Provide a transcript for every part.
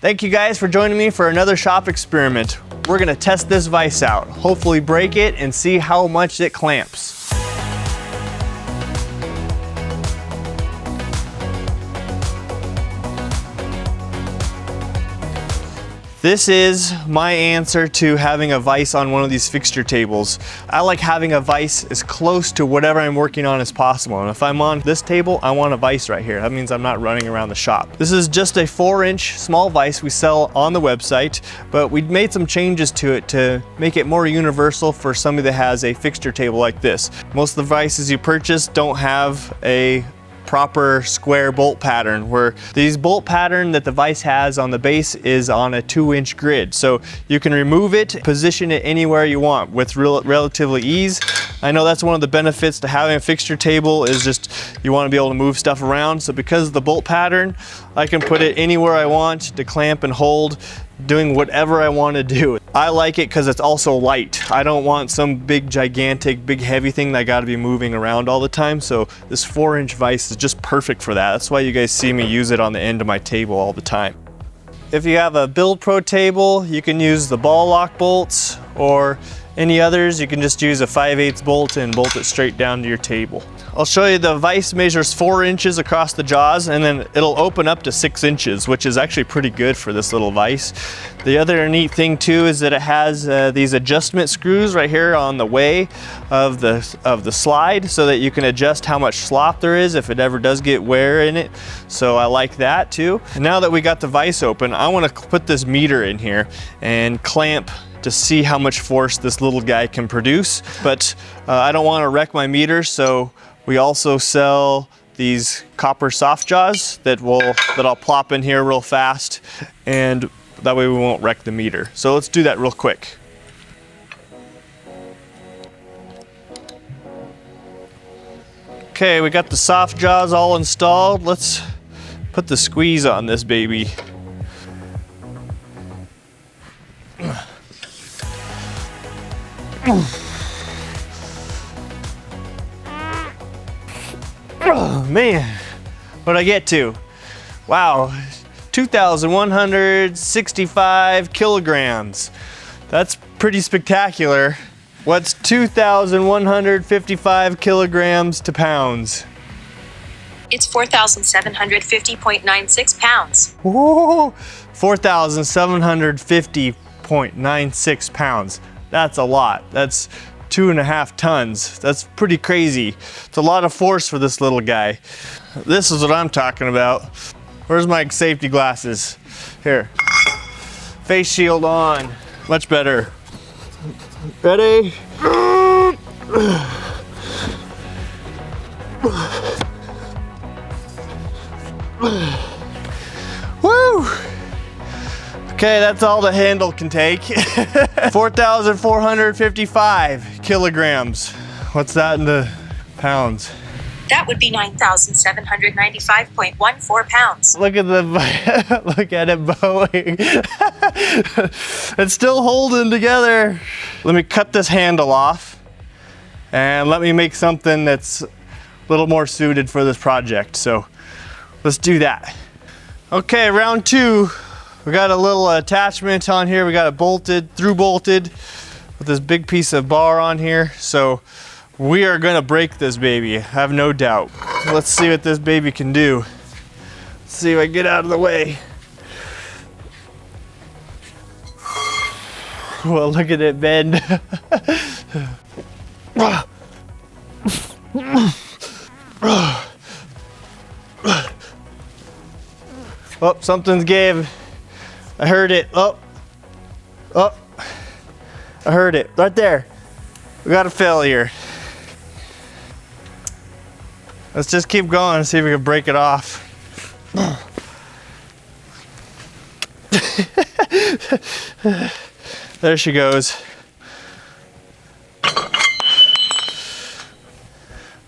Thank you guys for joining me for another shop experiment. We're gonna test this vise out, hopefully break it and see how much it clamps. This is my answer to having a vise on one of these fixture tables. I like having a vise as close to whatever I'm working on as possible. And if I'm on this table, I want a vise right here. That means I'm not running around the shop. This is just a 4-inch small vise we sell on the website, but we made some changes to it to make it more universal for somebody that has a fixture table like this. Most of the vices you purchase don't have a proper square bolt pattern, where these bolt pattern that the vise has on the base is on a 2-inch grid. So you can remove it, position it anywhere you want with relatively ease. I know that's one of the benefits to having a fixture table is just you want to be able to move stuff around. So because of the bolt pattern, I can put it anywhere I want to clamp and hold, doing whatever I want to do. I like it because it's also light. I don't want some big gigantic, big heavy thing that I got to be moving around all the time. So this 4-inch vise is just perfect for that. That's why you guys see me use it on the end of my table all the time. If you have a Build Pro table, you can use the ball lock bolts, or any others, you can just use a 5/8 bolt and bolt it straight down to your table. I'll show you the vise measures 4 inches across the jaws, and then it'll open up to 6 inches, which is actually pretty good for this little vise. The other neat thing too is that it has these adjustment screws right here on the way of the slide, so that you can adjust how much slop there is if it ever does get wear in it. So I like that too. And now that we got the vise open, I want to put this meter in here and clamp to see how much force this little guy can produce. But I don't want to wreck my meter, so we also sell these copper soft jaws that I'll plop in here real fast, and that way we won't wreck the meter. So let's do that real quick. Okay, we got the soft jaws all installed. Let's put the squeeze on this baby. Oh man, what'd I get to? Wow, 2,165 kilograms. That's pretty spectacular. What's 2,155 kilograms to pounds? It's 4,750.96 pounds. Whoa, 4,750.96 pounds. That's a lot. That's 2.5 tons. That's pretty crazy. It's a lot of force for this little guy. This is what I'm talking about. Where's my safety glasses? Here. Face shield on. Much better. Ready? Woo! Okay, that's all the handle can take. 4,455 kilograms. What's that in the pounds? That would be 9,795.14 pounds. Look at look at it bowing. It's still holding together. Let me cut this handle off and let me make something that's a little more suited for this project. So let's do that. Okay, round 2. We got a little attachment on here. We got it bolted, through bolted with this big piece of bar on here. So we are gonna break this baby, I have no doubt. Let's see what this baby can do. Let's see if I can get out of the way. Well, look at it bend. Oh, something's gave. I heard it. Oh, I heard it right there. We got a failure. Let's just keep going and see if we can break it off. There she goes.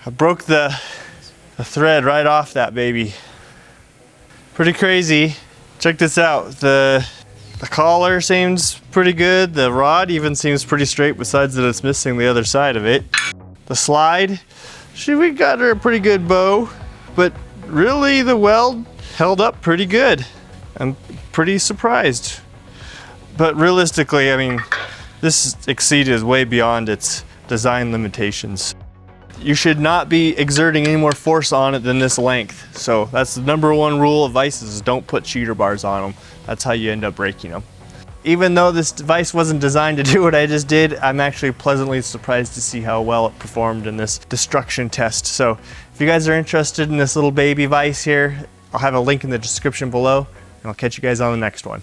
I broke the thread right off that baby. Pretty crazy. Check this out. The collar seems pretty good. The rod even seems pretty straight, besides that it's missing the other side of it. The slide, we got her a pretty good bow, but really the weld held up pretty good. I'm pretty surprised. But realistically, I mean, this exceeded is way beyond its design limitations. You should not be exerting any more force on it than this length. So that's the #1 rule of vices, is don't put cheater bars on them. That's how you end up breaking them. Even though this vise wasn't designed to do what I just did, I'm actually pleasantly surprised to see how well it performed in this destruction test. So if you guys are interested in this little baby vise here, I'll have a link in the description below, and I'll catch you guys on the next one.